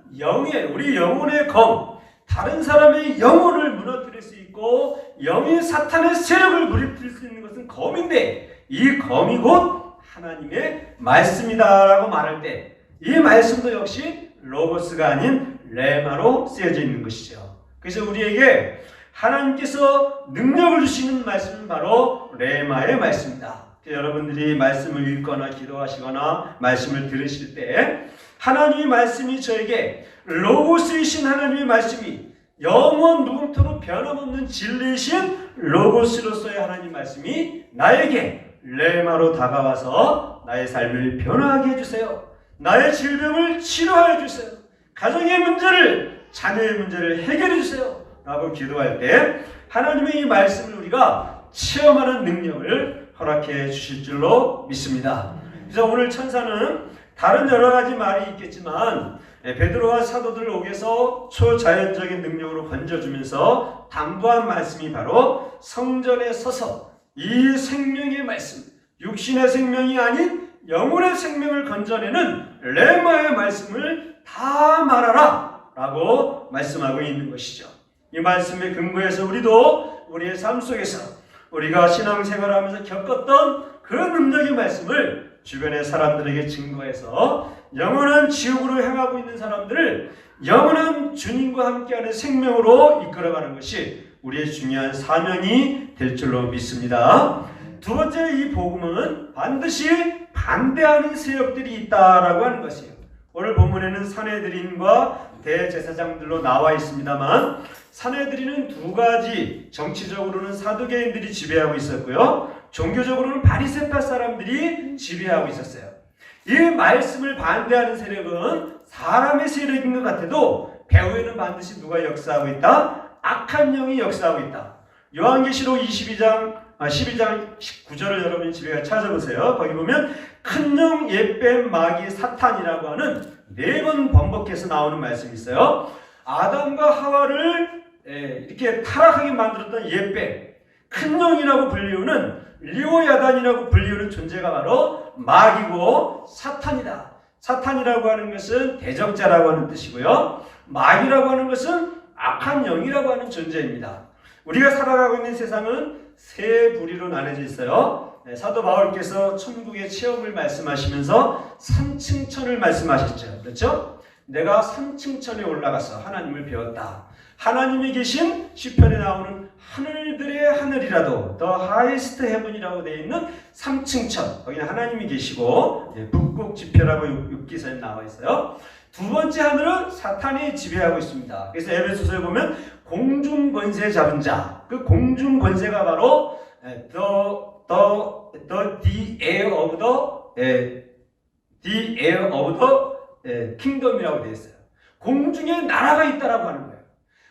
우리 영혼의 검, 다른 사람의 영혼을 무너뜨릴 수 있고 영이 사탄의 세력을 무너뜨릴 수 있는 것은 검인데 이 검이 곧 하나님의 말씀이다라고 말할 때 이 말씀도 역시 로고스가 아닌 레마로 쓰여져 있는 것이죠. 그래서 우리에게 하나님께서 능력을 주시는 말씀은 바로 레마의 말씀이다. 여러분들이 말씀을 읽거나 기도하시거나 말씀을 들으실 때 하나님의 말씀이 저에게 로고스이신 하나님의 말씀이 영원 무궁토록 변함없는 진리이신 로고스로서의 하나님 말씀이 나에게 레마로 다가와서 나의 삶을 변화하게 해주세요. 나의 질병을 치료하여 주세요. 가정의 문제를, 자녀의 문제를 해결해 주세요 라고 기도할 때 하나님의 이 말씀을 우리가 체험하는 능력을 허락해 주실 줄로 믿습니다. 그래서 오늘 천사는 다른 여러 가지 말이 있겠지만 베드로와 사도들을 옥에서 초자연적인 능력으로 건져주면서 당부한 말씀이 바로 성전에 서서 이 생명의 말씀, 육신의 생명이 아닌 영혼의 생명을 건져내는 레마의 말씀을 다 말하라 라고 말씀하고 있는 것이죠. 이 말씀의 근거에서 우리도 우리의 삶 속에서 우리가 신앙생활하면서 겪었던 그 능력의 말씀을 주변의 사람들에게 증거해서 영원한 지옥으로 향하고 있는 사람들을 영원한 주님과 함께하는 생명으로 이끌어가는 것이 우리의 중요한 사명이 될 줄로 믿습니다. 두 번째, 이 복음은 반드시 반대하는 세력들이 있다라고 하는 것이에요. 오늘 본문에는 산헤드린과 대제사장들로 나와 있습니다만 산헤드린은 두 가지, 정치적으로는 사두개인들이 지배하고 있었고요, 종교적으로는 바리새파 사람들이 지배하고 있었어요. 이 말씀을 반대하는 세력은 사람의 세력인 것 같아도 배후에는 반드시 누가 역사하고 있다? 악한 영이 역사하고 있다. 요한계시록 12장 19절을 여러분이 집에 가서 찾아보세요. 거기 보면 큰 영, 옛뱀, 마귀, 사탄이라고 하는 4번 번복해서 나오는 말씀이 있어요. 아담과 하와를 이렇게 타락하게 만들었던 옛뱀, 큰 영이라고 불리우는 리오야단이라고 불리우는 존재가 바로 마귀고 사탄이다. 사탄이라고 하는 것은 대적자라고 하는 뜻이고요, 마귀라고 하는 것은 악한 영이라고 하는 존재입니다. 우리가 살아가고 있는 세상은 세 부류로 나눠져 있어요. 사도 바울께서 천국의 체험을 말씀하시면서 3층천을 말씀하셨죠. 그렇죠? 내가 3층천에 올라가서 하나님을 배웠다. 하나님이 계신 시편에 나오는 하늘들의 하늘이라도 더 하이스트 헤븐이라고 되어 있는 3층천, 거기는 하나님이 계시고 북극 지표라고 6기서에 나와 있어요. 두 번째 하늘은 사탄이 지배하고 있습니다. 그래서 에베소서에 보면 공중 권세 잡은 자, 그 공중 권세가 바로 the air of the kingdom이라고 되어 있어요. 공중에 나라가 있다라고 하는 거예요.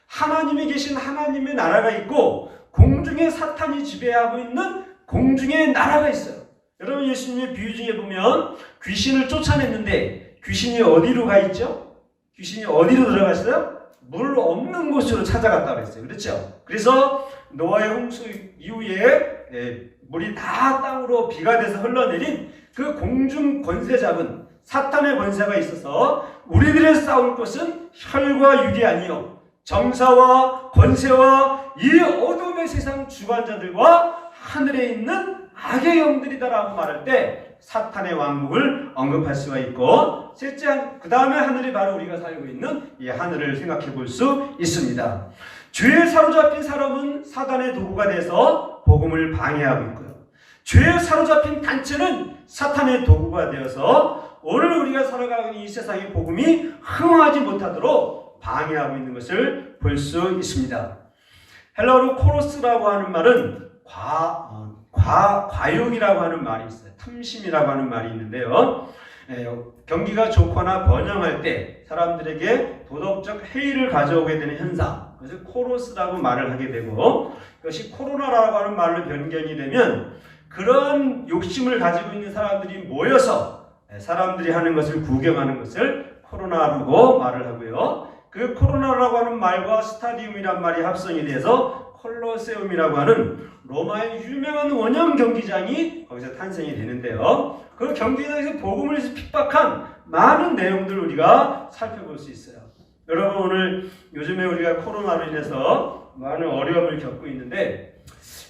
하나님이 계신 하나님의 나라가 있고 공중에 사탄이 지배하고 있는 공중의 나라가 있어요. 여러분, 예수님의 비유 중에 보면 귀신을 쫓아냈는데 귀신이 어디로 가 있죠? 귀신이 어디로 들어갔어요? 물 없는 곳으로 찾아갔다고 했어요. 그렇죠? 그래서 노아의 홍수 이후에 물이 다 땅으로 비가 돼서 흘러내린 그 공중 권세 잡은 사탄의 권세가 있어서 우리들의 싸울 것은 혈과 육이 아니요 정사와 권세와 이 어둠의 세상 주관자들과 하늘에 있는 악의 영들이다라고 말할 때 사탄의 왕국을 언급할 수가 있고, 셋째, 그 다음에 하늘이 바로 우리가 살고 있는 이 하늘을 생각해 볼 수 있습니다. 죄에 사로잡힌 사람은 사단의 도구가 돼서 복음을 방해하고 있고요, 죄에 사로잡힌 단체는 사탄의 도구가 되어서 오늘 우리가 살아가고 있는 이 세상의 복음이 흥하지 못하도록 방해하고 있는 것을 볼 수 있습니다. 헬라어로 코로스라고 하는 말은 과욕이라고 하는 말이 있어요. 탐심이라고 하는 말이 있는데요, 경기가 좋거나 번영할 때 사람들에게 도덕적 해이를 가져오게 되는 현상, 그래서 코로스라고 말을 하게 되고, 이것이 코로나라고 하는 말로 변경이 되면 그런 욕심을 가지고 있는 사람들이 모여서 사람들이 하는 것을 구경하는 것을 코로나라고 말을 하고요, 그 코로나라고 하는 말과 스타디움이란 말이 합성이 돼서 콜로세움이라고 하는 로마의 유명한 원형 경기장이 거기서 탄생이 되는데요, 그 경기장에서 복음을 위해서 픽박한 많은 내용들을 우리가 살펴볼 수 있어요. 여러분, 오늘 요즘에 우리가 코로나로 인해서 많은 어려움을 겪고 있는데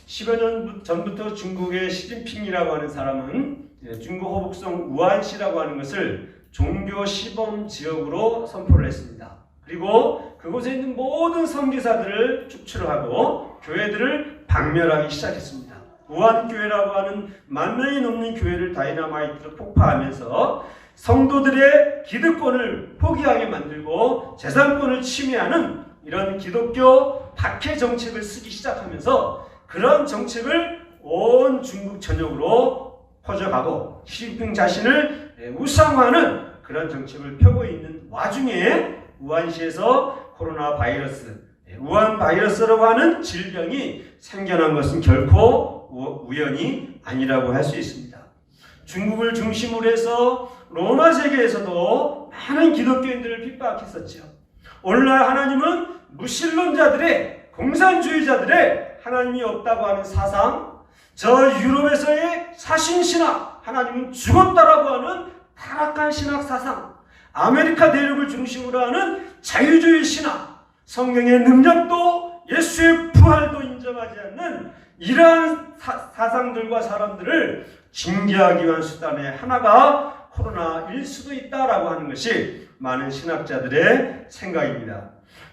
10여 년 전부터 중국의 시진핑이라고 하는 사람은 중국 호북성 우한시라고 하는 것을 종교 시범 지역으로 선포를 했습니다. 그리고 그곳에 있는 모든 선교사들을 축출을 하고 교회들을 박멸하기 시작했습니다. 우한교회라고 하는 10,000명이 넘는 교회를 다이너마이트로 폭파하면서 성도들의 기득권을 포기하게 만들고 재산권을 침해하는 이런 기독교 박해 정책을 쓰기 시작하면서 그런 정책을 온 중국 전역으로 퍼져가고 시진핑 자신을 우상화하는 그런 정책을 펴고 있는 와중에 우한시에서 코로나 바이러스, 우한 바이러스라고 하는 질병이 생겨난 것은 결코 우연이 아니라고 할 수 있습니다. 중국을 중심으로 해서 로마 세계에서도 많은 기독교인들을 핍박했었죠. 오늘날 하나님은 무신론자들의, 공산주의자들의 하나님이 없다고 하는 사상, 저 유럽에서의 사신신학, 하나님은 죽었다라고 하는 타락한 신학 사상, 아메리카 대륙을 중심으로 하는 자유주의 신학, 성경의 능력도 예수의 부활도 인정하지 않는 이러한 사상들과 사람들을 징계하기 위한 수단의 하나가 코로나일 수도 있다라고 하는 것이 많은 신학자들의 생각입니다.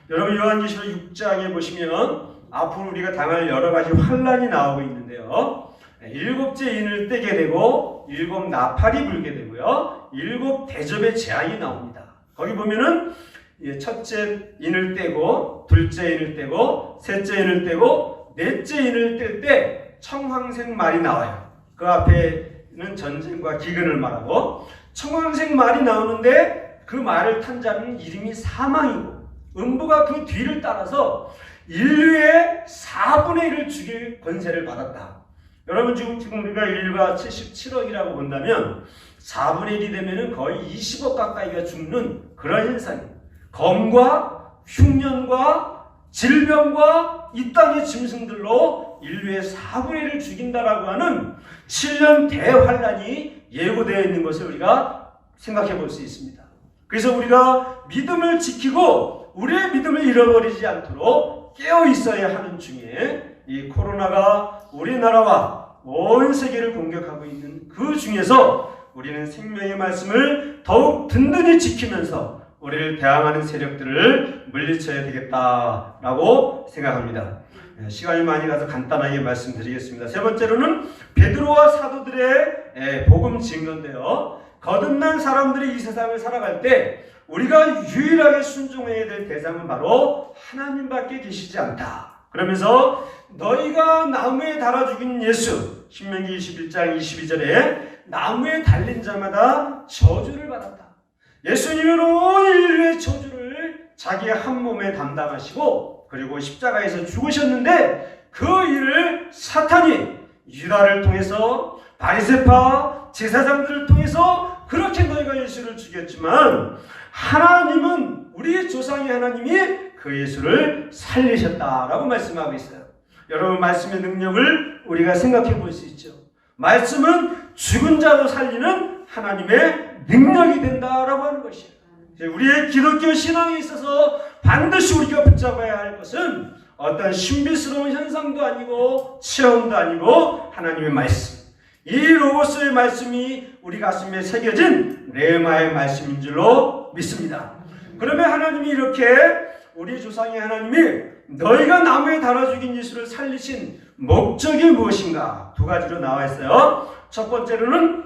여러분 요한계시록 6장에 보시면 앞으로 우리가 당할 여러 가지 환란이 나오고 있는데요. 7째 인을 떼게 되고 7 나팔이 불게 되고요. 7 대접의 재앙이 나옵니다. 거기 보면은 첫째 인을 떼고 둘째 인을 떼고 셋째 인을 떼고 넷째 인을 뗄 때 청황색 말이 나와요. 그 앞에는 전쟁과 기근을 말하고 청황색 말이 나오는데 그 말을 탄 자는 이름이 사망이고 음부가 그 뒤를 따라서 인류의 4분의 1을 죽일 권세를 받았다. 여러분 지금 우리가 인류가 77억이라고 본다면 4분의 1이 되면 거의 20억 가까이가 죽는 그런 현상이에요. 검과 흉년과 질병과 이 땅의 짐승들로 인류의 4분의 1을 죽인다라고 하는 7년 대환란이 예고되어 있는 것을 우리가 생각해 볼 수 있습니다. 그래서 우리가 믿음을 지키고 우리의 믿음을 잃어버리지 않도록 깨어 있어야 하는 중에 이 코로나가 우리나라와 온 세계를 공격하고 있는 그 중에서 우리는 생명의 말씀을 더욱 든든히 지키면서 우리를 대항하는 세력들을 물리쳐야 되겠다라고 생각합니다. 시간이 많이 가서 간단하게 말씀드리겠습니다. 세 번째로는 베드로와 사도들의 복음 증거인데요. 거듭난 사람들이 이 세상을 살아갈 때 우리가 유일하게 순종해야 될 대상은 바로 하나님밖에 계시지 않다. 그러면서 너희가 나무에 달아 죽인 예수, 신명기 21장 22절에 나무에 달린 자마다 저주를 받았다. 예수님은 온 인류의 저주를 자기의 한 몸에 담당하시고 그리고 십자가에서 죽으셨는데 그 일을 사탄이 유다를 통해서 바리새파 제사장들을 통해서 그렇게 너희가 예수를 죽였지만 하나님은 우리의 조상의 하나님이 그 예수를 살리셨다라고 말씀하고 있어요. 여러분 말씀의 능력을 우리가 생각해 볼 수 있죠. 말씀은 죽은 자도 살리는 하나님의 능력이 된다라고 하는 것이에요. 우리의 기독교 신앙에 있어서 반드시 우리가 붙잡아야 할 것은 어떤 신비스러운 현상도 아니고 체험도 아니고 하나님의 말씀. 이 로고스의 말씀이 우리 가슴에 새겨진 레마의 말씀인 줄로 믿습니다. 그러면 하나님이 이렇게 우리 조상의 하나님이 너희가 나무에 달아 죽인 예수를 살리신 목적이 무엇인가? 두 가지로 나와 있어요. 첫 번째로는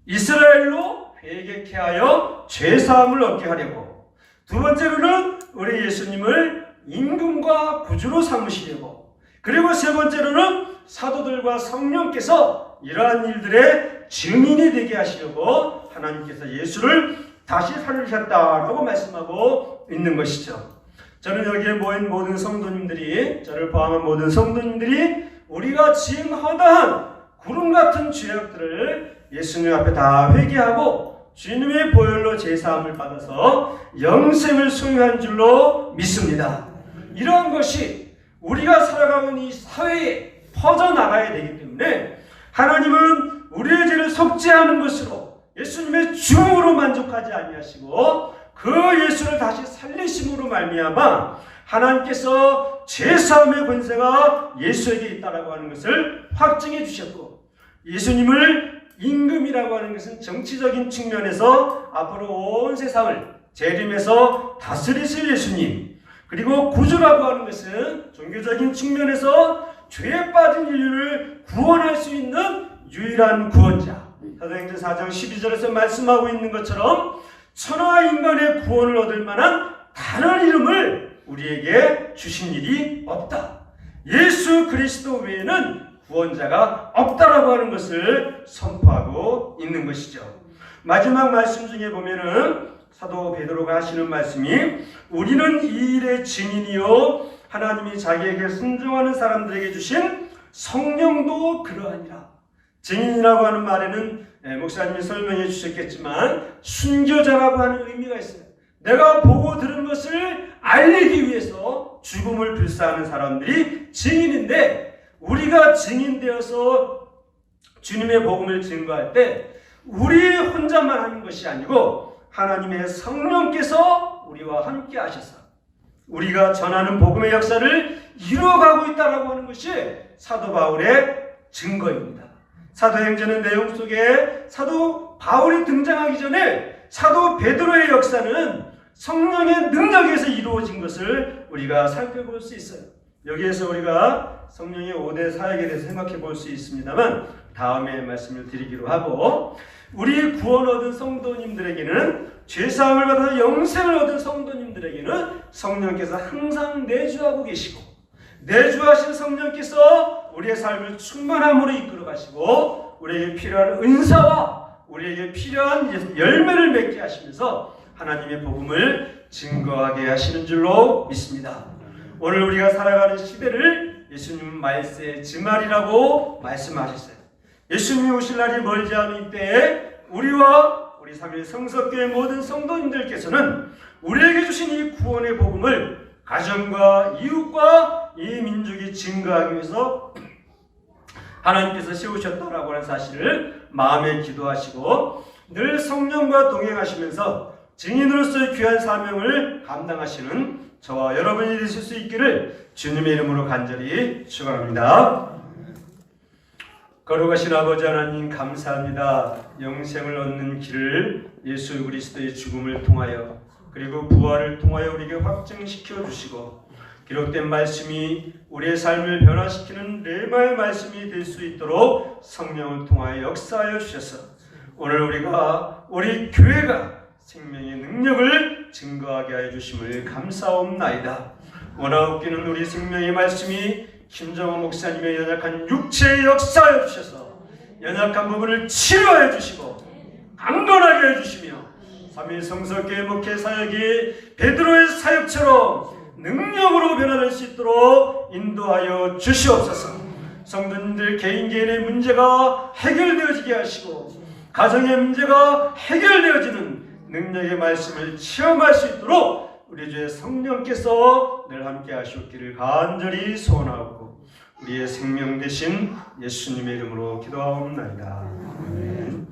이스라엘로 회개케 하여 죄사함을 얻게 하려고, 두 번째로는 우리 예수님을 임금과 구주로 삼으시려고, 그리고 세 번째로는 사도들과 성령께서 이러한 일들의 증인이 되게 하시려고 하나님께서 예수를 다시 살리셨다라고 말씀하고 있는 것이죠. 저는 여기에 모인 모든 성도님들이, 저를 포함한 모든 성도님들이 우리가 지은 허다한 구름 같은 죄악들을 예수님 앞에 다 회개하고 주님의 보혈로 제사함을 받아서 영생을 소유한 줄로 믿습니다. 이러한 것이 우리가 살아가고 있는 이 사회에 퍼져나가야 되기 때문에 하나님은 우리의 죄를 속죄하는 것으로 예수님의 죽음으로 만족하지 아니하시고 그 예수를 다시 살리심으로 말미암아 하나님께서 죄사함의 권세가 예수에게 있다라고 하는 것을 확증해 주셨고, 예수님을 임금이라고 하는 것은 정치적인 측면에서 앞으로 온 세상을 재림해서 다스리실 예수님, 그리고 구주라고 하는 것은 종교적인 측면에서 죄에 빠진 인류를 구원할 수 있는 유일한 구원자. 사도행전 4장 12절에서 말씀하고 있는 것처럼 천하와 인간의 구원을 얻을 만한 다른 이름을 우리에게 주신 일이 없다. 예수 그리스도 외에는 구원자가 없다라고 하는 것을 선포하고 있는 것이죠. 마지막 말씀 중에 보면은 사도 베드로가 하시는 말씀이 우리는 이 일의 증인이요 하나님이 자기에게 순종하는 사람들에게 주신 성령도 그러하니라. 증인이라고 하는 말에는 목사님이 설명해 주셨겠지만 순교자라고 하는 의미가 있어요. 내가 보고 들은 것을 알리기 위해서 죽음을 불사하는 사람들이 증인인데, 우리가 증인되어서 주님의 복음을 증거할 때 우리 혼자만 하는 것이 아니고 하나님의 성령께서 우리와 함께 하셔서 우리가 전하는 복음의 역사를 이루어가고 있다라고 하는 것이 사도 바울의 증거입니다. 사도행전의 내용 속에 사도 바울이 등장하기 전에 사도 베드로의 역사는 성령의 능력에서 이루어진 것을 우리가 살펴볼 수 있어요. 여기에서 우리가 성령의 5대 사역에 대해서 생각해 볼 수 있습니다만 다음에 말씀을 드리기로 하고, 우리 구원 얻은 성도님들에게는, 죄사함을 받아 영생을 얻은 성도님들에게는 성령께서 항상 내주하고 계시고, 내주하신 성령께서 우리의 삶을 충만함으로 이끌어 가시고 우리에게 필요한 은사와 우리에게 필요한 열매를 맺게 하시면서 하나님의 복음을 증거하게 하시는 줄로 믿습니다. 오늘 우리가 살아가는 시대를 예수님 말세의 증알이라고 말씀하셨어요. 예수님이 오실 날이 멀지 않은 이때에 우리와 우리 3일 성석교회 모든 성도님들께서는 우리에게 주신 이 구원의 복음을 가정과 이웃과 이 민족이 증거하기 위해서 하나님께서 세우셨다라고 하는 사실을 마음에 기도하시고 늘 성령과 동행하시면서 증인으로서의 귀한 사명을 감당하시는 저와 여러분이 되실 수 있기를 주님의 이름으로 간절히 축원합니다. 거룩하신 아버지 하나님, 감사합니다. 영생을 얻는 길을 예수 그리스도의 죽음을 통하여 그리고 부활을 통하여 우리에게 확증시켜 주시고, 기록된 말씀이 우리의 삶을 변화시키는 레마의 말씀이 될 수 있도록 성령을 통하여 역사하여 주셔서 오늘 우리 교회가 생명의 능력을 증거하게 하여 주심을 감사옵나이다. 원하옵기는 우리 생명의 말씀이 김정호 목사님의 연약한 육체에 역사하여 주셔서 연약한 부분을 치료하여 주시고 강건하게 해주시며 3일 성석교회 목회 사역이 베드로의 사역처럼 능력으로 변화될 수 있도록 인도하여 주시옵소서. 성도님들 개인의 문제가 해결되어지게 하시고 가정의 문제가 해결되어지는 능력의 말씀을 체험할 수 있도록 우리 주의 성령께서 늘 함께 하시옵기를 간절히 소원하고 우리의 생명 되신 예수님의 이름으로 기도하옵나이다. 아멘.